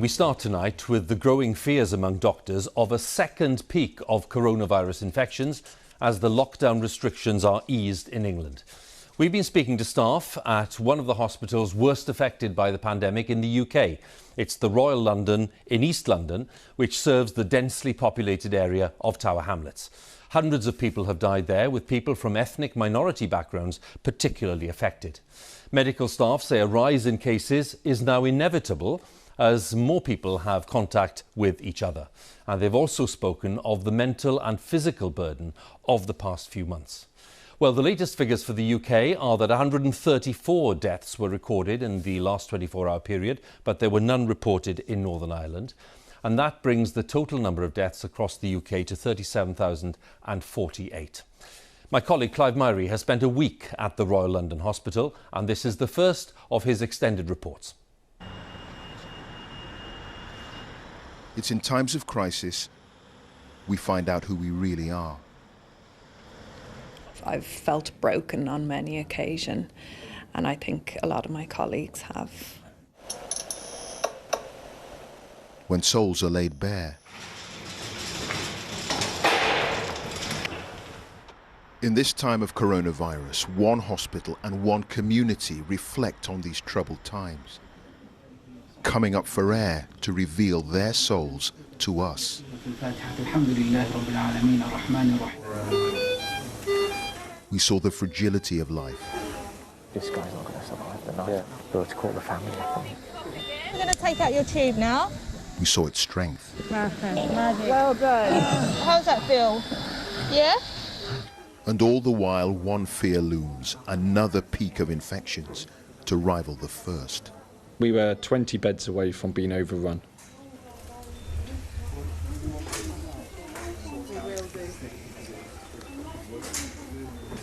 We start tonight with the growing fears among doctors of a second peak of coronavirus infections as the lockdown restrictions are eased in England. We've been speaking to staff at one of the hospitals worst affected by the pandemic in the UK. It's the Royal London in East London, which serves the densely populated area of Tower Hamlets. Hundreds of people have died there, with people from ethnic minority backgrounds particularly affected. Medical staff say a rise in cases is now inevitable as more people have contact with each other. And they've also spoken of the mental and physical burden of the past few months. Well, the latest figures for the UK are that 134 deaths were recorded in the last 24-hour period, but there were none reported in Northern Ireland. And that brings the total number of deaths across the UK to 37,048. My colleague Clive Myrie has spent a week at the Royal London Hospital, and this is the first of his extended reports. It's in times of crisis we find out who we really are. I've felt broken on many occasions, and I think a lot of my colleagues have. When souls are laid bare. In this time of coronavirus, one hospital and one community reflect on these troubled times, coming up for air to reveal their souls to us. We saw the fragility of life. This guy's not going to survive the night. Yeah. We'll have to call the family. I'm going to take out your tube now. We saw its strength. Magic. Well done. How does that feel? Yeah? And all the while, one fear looms, another peak of infections to rival the first. We were 20 beds away from being overrun.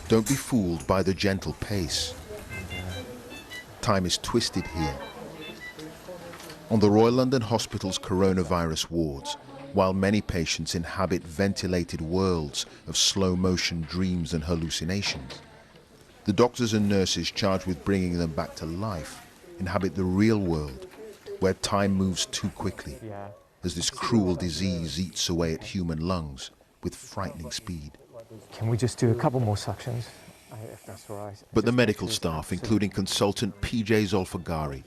Don't be fooled by the gentle pace. Time is twisted here. On the Royal London Hospital's coronavirus wards, while many patients inhabit ventilated worlds of slow-motion dreams and hallucinations, the doctors and nurses charged with bringing them back to life inhabit the real world, where time moves too quickly, as this cruel disease eats away at human lungs with frightening speed. Can we just do a couple more suctions, if that's all right? But the medical staff, including consultant PJ Zolfagari,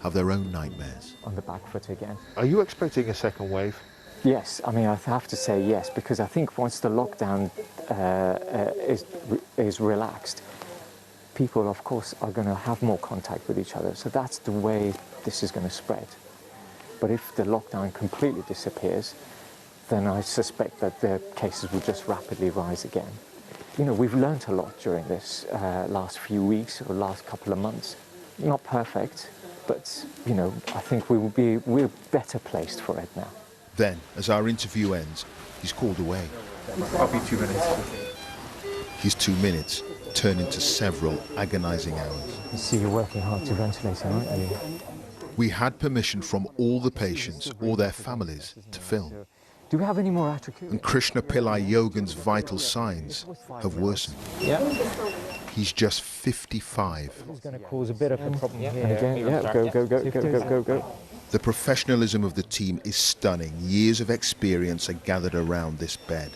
have their own nightmares. On the back foot again. Are you expecting a second wave? Yes, I mean, I have to say yes, because I think once the lockdown is relaxed, people, of course, are going to have more contact with each other. So that's the way this is going to spread. But if the lockdown completely disappears, then I suspect that the cases will just rapidly rise again. You know, we've learned a lot during this last few weeks or last couple of months. Not perfect, but, you know, I think we're better placed for it now. Then, as our interview ends, he's called away. I'll be 2 minutes. His 2 minutes turn into several agonizing hours. You see, you're working hard to ventilate, aren't you? We had permission from all the patients or their families to film. Do we have any more attributes? And Krishna Pillai Yogan's vital signs have worsened. Yeah. He's just 55. It's going to cause a bit of a problem here. And again, go. The professionalism of the team is stunning. Years of experience are gathered around this bed.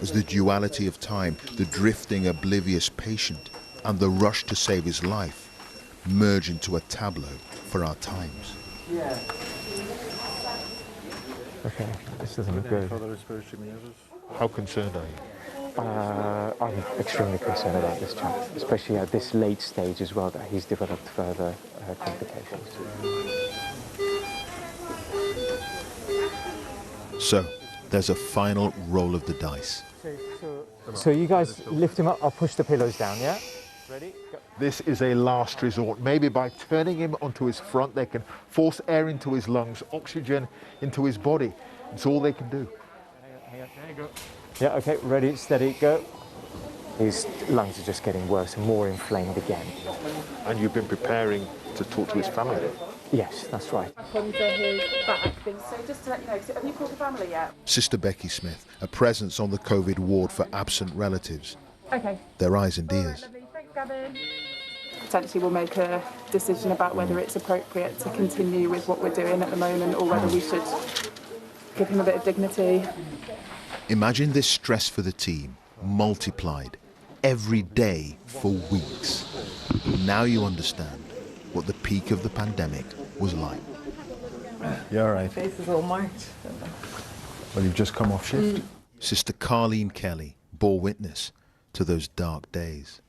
As the duality of time, the drifting, oblivious patient, and the rush to save his life merge into a tableau for our times. Yeah. Okay, this doesn't look good. How concerned are you? I'm extremely concerned about this chap, especially at this late stage as well, that he's developed further complications. So, there's a final roll of the dice. So you guys lift him up, I'll push the pillows down, yeah? Ready? Go. This is a last resort. Maybe by turning him onto his front, they can force air into his lungs, oxygen into his body. It's all they can do. Hang on, there you go. Yeah, okay, ready, steady, go. His lungs are just getting worse and more inflamed again. And you've been preparing to talk to his family? Yes, that's right. Onto his back. So just to let you know, have you called the family yet? Sister Becky Smith, a presence on the COVID ward for absent relatives. Okay. Their eyes and ears. Lovely. Thanks, Gavin. potentially we'll make a decision about whether it's appropriate to continue with what we're doing at the moment or whether we should give him a bit of dignity. Imagine this stress for the team multiplied every day for weeks. Now you understand what the peak of the pandemic was like. You all right? Face is all marked. Well, you've just come off shift. Sister Carleen Kelly bore witness to those dark days.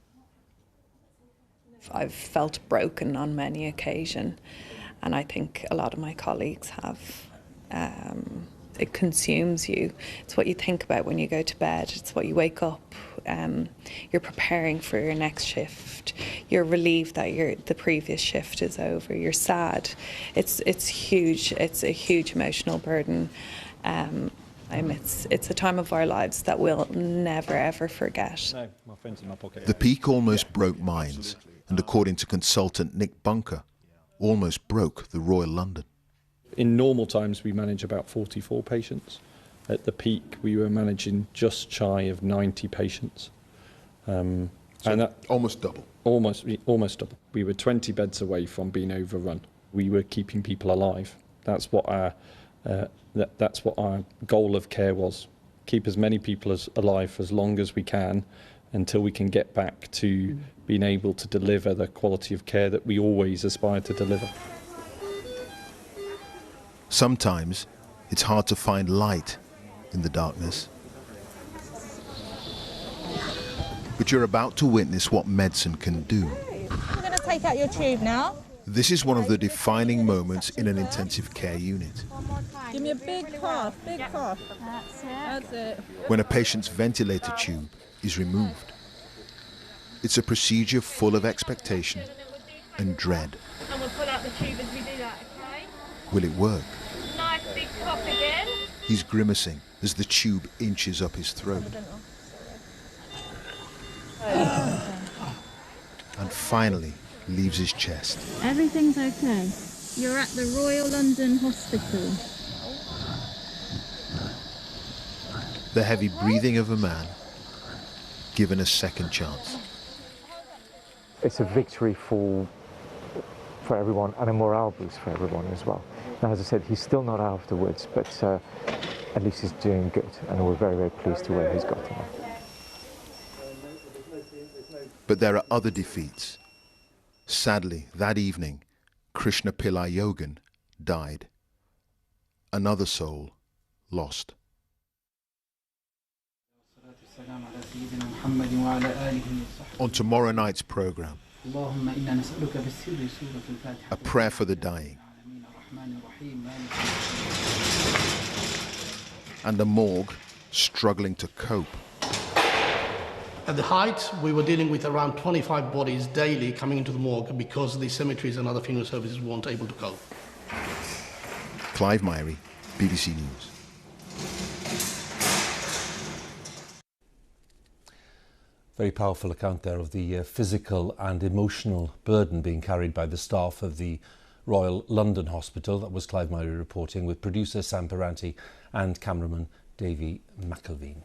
I've felt broken on many occasions, and I think a lot of my colleagues have. It consumes you. It's what you think about when you go to bed. It's what you wake up. You're preparing for your next shift. You're relieved that the previous shift is over. You're sad. It's huge. It's a huge emotional burden. It's a time of our lives that we'll never ever forget. No, my friend's in my pocket. The peak almost broke minds, and according to consultant Nick Bunker, almost broke the Royal London. In normal times, we manage about 44 patients. At the peak, we were managing just shy of 90 patients. So and that, almost double. Almost double. We were 20 beds away from being overrun. We were keeping people alive. That's what our goal of care was. Keep as many people alive for as long as we can until we can get back to being able to deliver the quality of care that we always aspire to deliver. Sometimes it's hard to find light in the darkness. But you're about to witness what medicine can do. I'm going to take out your tube now. This is one of the defining moments in an intensive care unit. Give me a big cough, big cough. That's it. That's it. When a patient's ventilator tube is removed. It's a procedure full of expectation and dread. And we'll pull out the tube as we do that, okay? Will it work? Nice big cough again. He's grimacing as the tube inches up his throat. And finally leaves his chest. Everything's okay. You're at the Royal London Hospital. The heavy breathing of a man given a second chance. It's a victory for everyone and a morale boost for everyone as well. Now, as I said, he's still not out of the woods, but at least he's doing good, and we're very, very pleased to where he's got him. But there are other defeats. Sadly, that evening, Krishna Pillai Yogan died. Another soul lost. On tomorrow night's program, a prayer for the dying and the morgue struggling to cope. At the height, we were dealing with around 25 bodies daily coming into the morgue because the cemeteries and other funeral services weren't able to cope. Clive Myrie, BBC News. Very powerful account there of the physical and emotional burden being carried by the staff of the Royal London Hospital. That was Clive Myrie reporting, with producer Sam Piranty and cameraman Davy McIlveen.